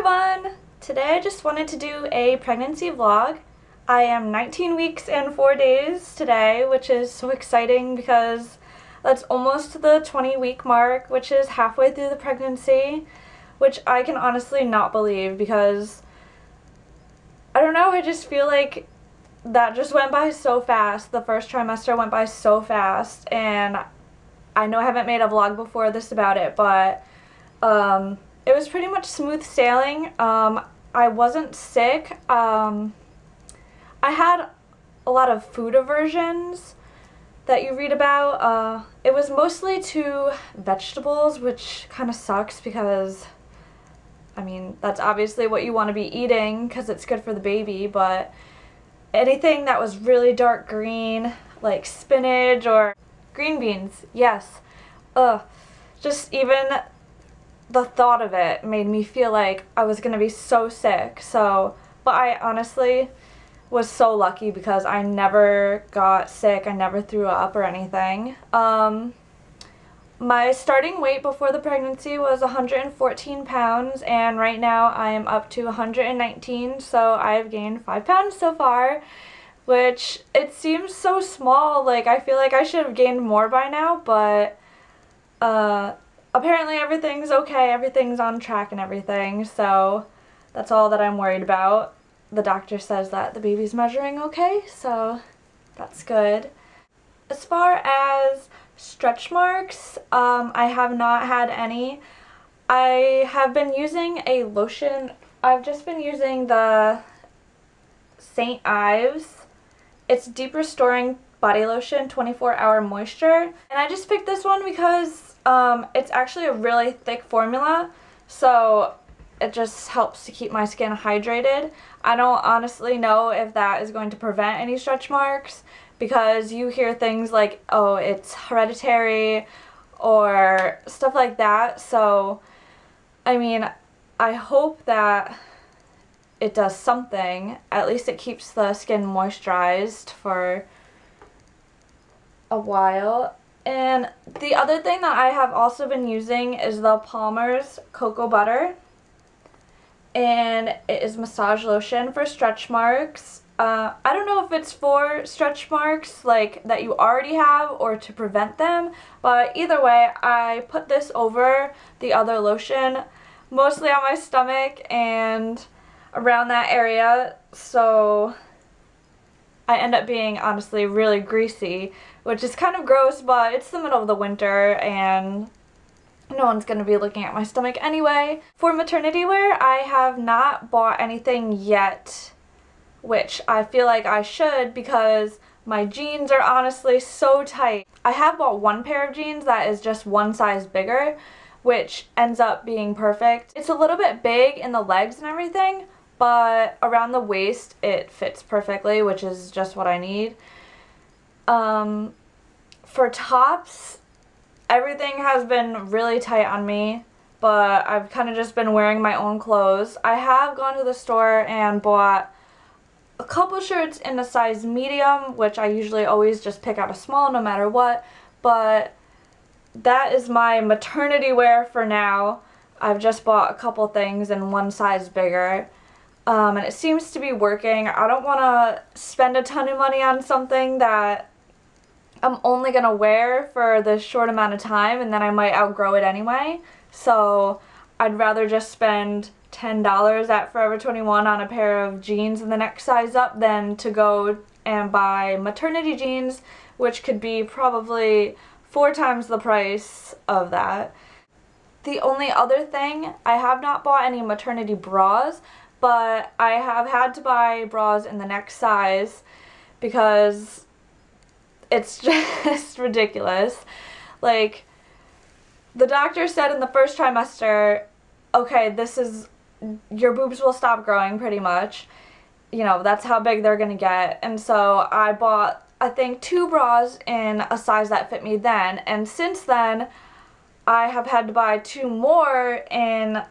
everyone! Today I just wanted to do a pregnancy vlog. I am 19 weeks and 4 days today, which is so exciting because that's almost the 20-week mark, which is halfway through the pregnancy, which I can honestly not believe because, I don't know, I just feel like that just went by so fast. The first trimester went by so fast, and I know I haven't made a vlog before this about it, but it was pretty much smooth sailing. I wasn't sick. I had a lot of food aversions that you read about. It was mostly to vegetables, which kind of sucks because, I mean, that's obviously what you want to be eating because it's good for the baby, but anything that was really dark green, like spinach or green beans, yes. Just even the thought of it made me feel like I was gonna be so sick. But I honestly was so lucky because I never got sick, I never threw up or anything. My starting weight before the pregnancy was 114 pounds, and right now I am up to 119, so I've gained 5 pounds so far, which it seems so small. Like, I feel like I should have gained more by now, but apparently everything's okay, everything's on track and everything, so that's all that I'm worried about. The doctor says that the baby's measuring okay, so that's good. As far as stretch marks, I have not had any. I have been using a lotion. I've just been using the St. Ives. It's Deep Restoring Body Lotion 24-Hour Moisture, and I just picked this one because it's actually a really thick formula, so it just helps to keep my skin hydrated. I don't honestly know if that is going to prevent any stretch marks because you hear things like, oh, it's hereditary or stuff like that. So, I mean, I hope that it does something. At least it keeps the skin moisturized for a while. And the other thing that I have also been using is the Palmer's Cocoa Butter, and it is massage lotion for stretch marks. I don't know if it's for stretch marks like that you already have or to prevent them, but either way, I put this over the other lotion, mostly on my stomach and around that area, so I end up being honestly really greasy, which is kind of gross, but it's the middle of the winter and no one's going to be looking at my stomach anyway. For maternity wear, I have not bought anything yet, which I feel like I should because my jeans are honestly so tight. I have bought one pair of jeans that is just one size bigger, which ends up being perfect. It's a little bit big in the legs and everything, but around the waist it fits perfectly, which is just what I need. For tops, everything has been really tight on me, but I've kind of just been wearing my own clothes. I have gone to the store and bought a couple shirts in a size medium, which I usually always just pick out a small no matter what, but that is my maternity wear for now. I've just bought a couple things in one size bigger. And it seems to be working. I don't want to spend a ton of money on something that I'm only going to wear for this short amount of time and then I might outgrow it anyway. So I'd rather just spend $10 at Forever 21 on a pair of jeans in the next size up than to go and buy maternity jeans, which could be probably 4 times the price of that. The only other thing, I have not bought any maternity bras, but I have had to buy bras in the next size because it's just ridiculous. Like, the doctor said in the first trimester, okay, this is, your boobs will stop growing pretty much. You know, that's how big they're gonna get. And so I bought, I think, 2 bras in a size that fit me then, and since then I have had to buy 2 more in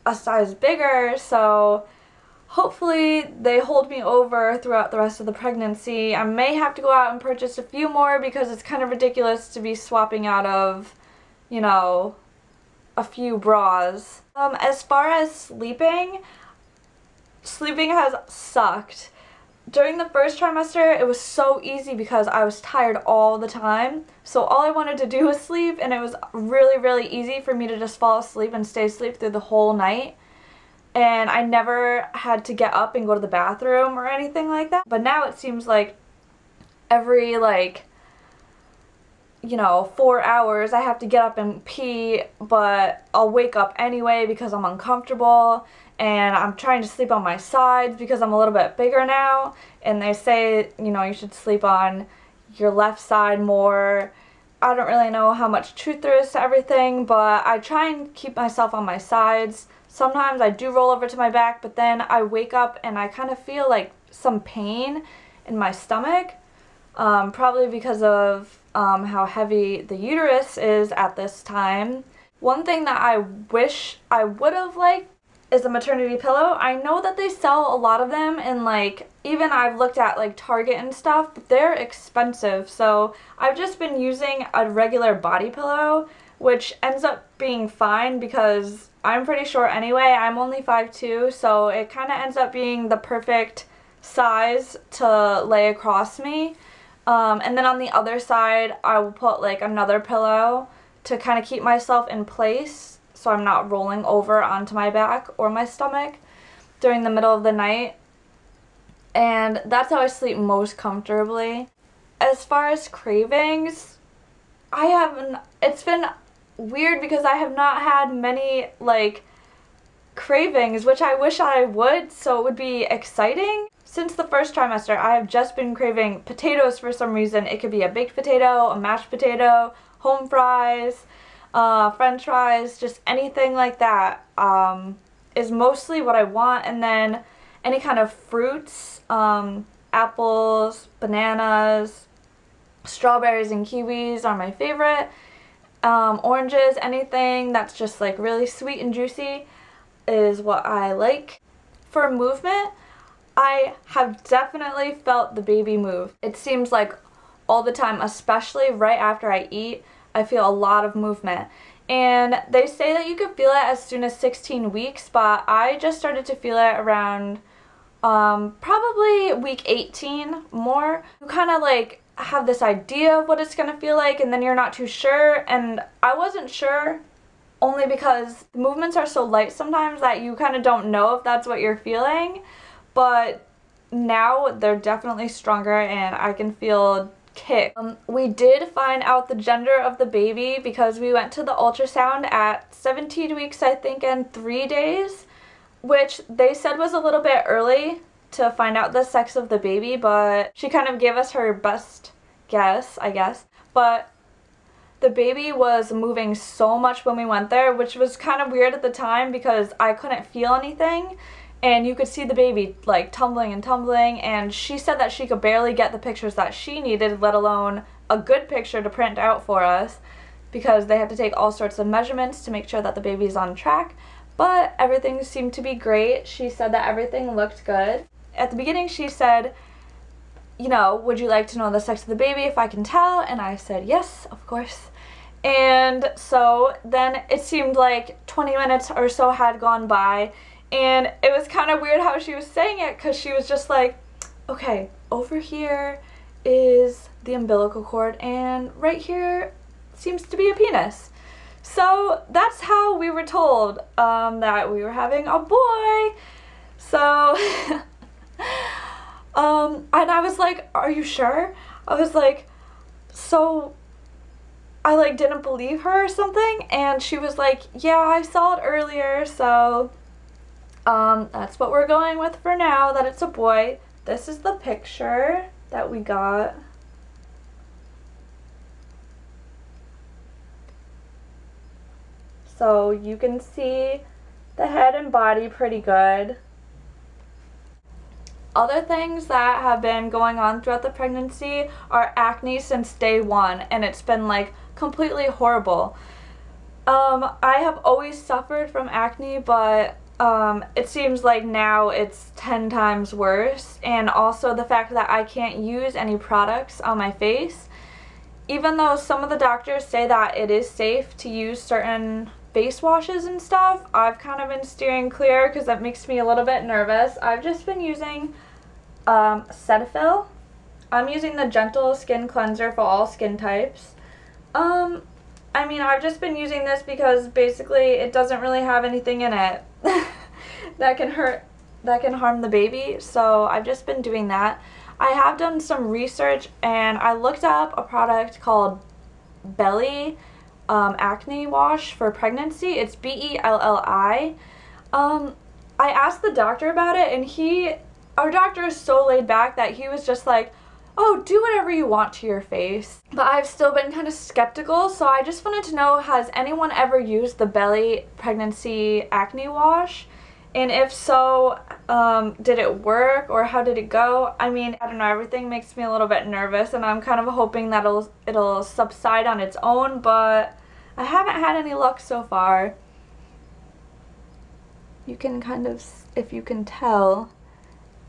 a size bigger, so hopefully they hold me over throughout the rest of the pregnancy. I may have to go out and purchase a few more because it's kind of ridiculous to be swapping out of, you know, a few bras. As far as sleeping has sucked. During the first trimester, it was so easy because I was tired all the time. So all I wanted to do was sleep, and it was really, really easy for me to just fall asleep and stay asleep through the whole night. And I never had to get up and go to the bathroom or anything like that. But now it seems like every, like, you know, 4 hours I have to get up and pee, but I'll wake up anyway because I'm uncomfortable. And I'm trying to sleep on my sides because I'm a little bit bigger now, and they say, you know, you should sleep on your left side more. I don't really know how much truth there is to everything, but I try and keep myself on my sides. Sometimes I do roll over to my back, but then I wake up and I kind of feel like some pain in my stomach, probably because of how heavy the uterus is at this time. One thing that I wish I would have liked is a maternity pillow. I know that they sell a lot of them, and like even I've looked at like Target and stuff, but they're expensive. So I've just been using a regular body pillow, which ends up being fine because I'm pretty short anyway. I'm only 5'2", so it kind of ends up being the perfect size to lay across me. And then on the other side, I will put like another pillow to kind of keep myself in place, so I'm not rolling over onto my back or my stomach during the middle of the night. And that's how I sleep most comfortably. As far as cravings, it's been weird because I have not had many like cravings, which I wish I would, so it would be exciting. Since the first trimester, I have just been craving potatoes for some reason. It could be a baked potato, a mashed potato, home fries, French fries, just anything like that is mostly what I want. And then any kind of fruits, apples, bananas, strawberries and kiwis are my favorite. Oranges, anything that's just like really sweet and juicy is what I like. For movement, I have definitely felt the baby move. It seems like all the time, especially right after I eat, I feel a lot of movement. And they say that you could feel it as soon as 16 weeks, but I just started to feel it around probably week 18 more. You kind of like have this idea of what it's going to feel like, and then you're not too sure. And I wasn't sure only because the movements are so light sometimes that you kind of don't know if that's what you're feeling. But now they're definitely stronger and I can feel kick. We did find out the gender of the baby because we went to the ultrasound at 17 weeks, I think, and 3 days, which they said was a little bit early to find out the sex of the baby, but she kind of gave us her best guess, I guess. But the baby was moving so much when we went there, which was kind of weird at the time because I couldn't feel anything. And you could see the baby like tumbling and tumbling, and she said that she could barely get the pictures that she needed, let alone a good picture to print out for us, because they had to take all sorts of measurements to make sure that the baby's on track. But everything seemed to be great. She said that everything looked good. At the beginning she said, you know, would you like to know the sex of the baby if I can tell? And I said yes, of course. And so then it seemed like 20 minutes or so had gone by. And it was kind of weird how she was saying it, because she was just like, okay, over here is the umbilical cord, and right here seems to be a penis. So that's how we were told that we were having a boy. So, and I was like, are you sure? I was like, so I like didn't believe her or something, and she was like, yeah, I saw it earlier, so that's what we're going with for now, that it's a boy. This is the picture that we got. So you can see the head and body pretty good. Other things that have been going on throughout the pregnancy are acne since day one, and it's been like completely horrible. I have always suffered from acne, but it seems like now it's 10 times worse, and also the fact that I can't use any products on my face. Even though some of the doctors say that it is safe to use certain face washes and stuff, I've kind of been steering clear because that makes me a little bit nervous. I've just been using Cetaphil. I'm using the Gentle Skin Cleanser for all skin types. I mean, I've just been using this because basically it doesn't really have anything in it that can harm the baby, so I've just been doing that. I have done some research and I looked up a product called Belli acne wash for pregnancy. It's Belli. I asked the doctor about it, and our doctor is so laid back that he was just like, oh, do whatever you want to your face. But I've still been kind of skeptical, so I just wanted to know, has anyone ever used the Belli pregnancy acne wash? And if so, did it work, or how did it go? I mean, I don't know, everything makes me a little bit nervous, and I'm kind of hoping that it'll subside on its own, but I haven't had any luck so far. You can kind of, if you can tell,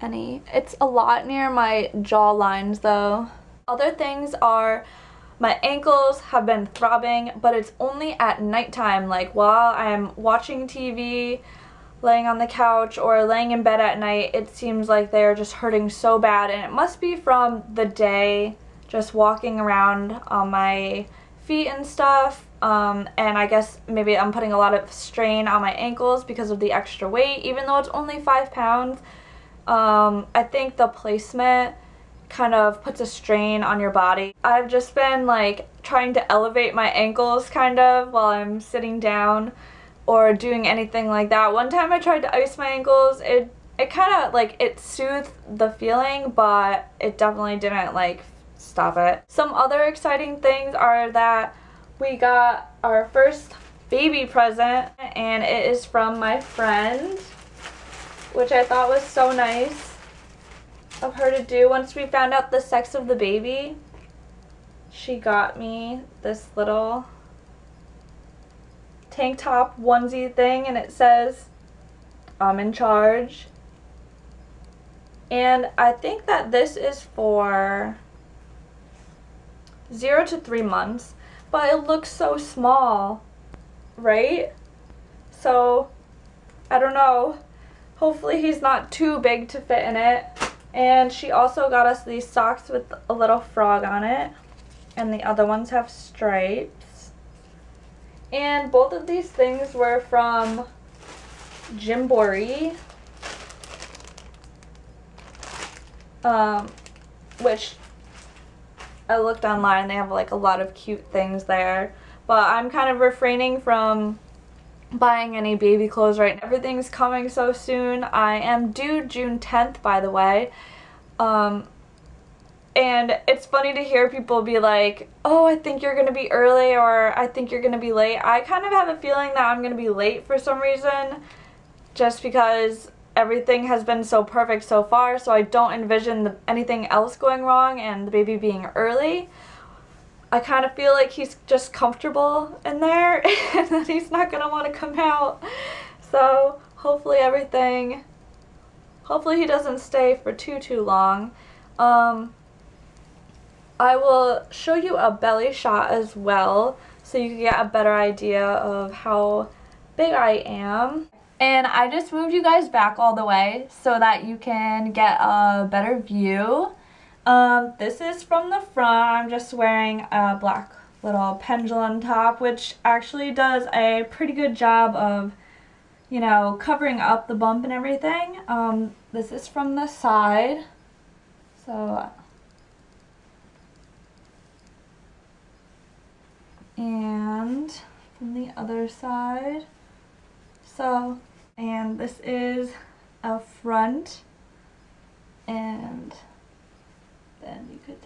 it's a lot near my jaw lines though. Other things are, my ankles have been throbbing, but it's only at nighttime, like while I'm watching TV, laying on the couch, or laying in bed at night. It seems like they're just hurting so bad, and it must be from the day just walking around on my feet and stuff, and I guess maybe I'm putting a lot of strain on my ankles because of the extra weight, even though it's only 5 pounds. I think the placement kind of puts a strain on your body. I've just been like trying to elevate my ankles kind of while I'm sitting down or doing anything like that. One time I tried to ice my ankles. It kind of like, it soothed the feeling, but it definitely didn't like stop it. Some other exciting things are that we got our first baby present, and it is from my friend, which I thought was so nice of her to do. Once we found out the sex of the baby, she got me this little tank top onesie thing, and it says, I'm in charge. And I think that this is for 0 to 3 months, but it looks so small, right? So, I don't know. Hopefully he's not too big to fit in it. And she also got us these socks with a little frog on it, and the other ones have stripes. And both of these things were from Gymboree, which I looked online. They have like a lot of cute things there, but I'm kind of refraining from buying any baby clothes right now. Everything's coming so soon. I am due June 10th, by the way. And it's funny to hear people be like, oh, I think you're gonna be early, or I think you're gonna be late. I kind of have a feeling that I'm gonna be late for some reason, just because everything has been so perfect so far, so I don't envision anything else going wrong and the baby being early. I kind of feel like he's just comfortable in there and that he's not going to want to come out. So hopefully he doesn't stay for too long. I will show you a belly shot as well, so you can get a better idea of how big I am. And I just moved you guys back all the way so that you can get a better view. This is from the front. I'm just wearing a black little pendulum top, which actually does a pretty good job of, you know, covering up the bump and everything. This is from the side. So, and from the other side. So, and this is a front, and then you could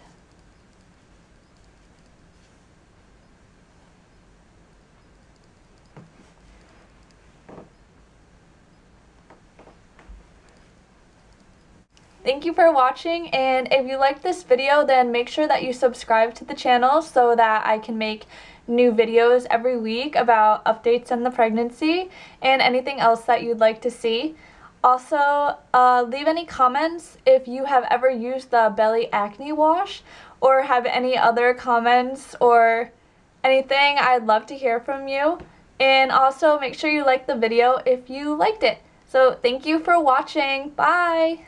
Thank you for watching, and if you liked this video, then make sure that you subscribe to the channel so that I can make new videos every week about updates on the pregnancy and anything else that you'd like to see. Also, leave any comments if you have ever used the Belli Acne Wash or have any other comments or anything. I'd love to hear from you. And also make sure you like the video if you liked it. So thank you for watching. Bye!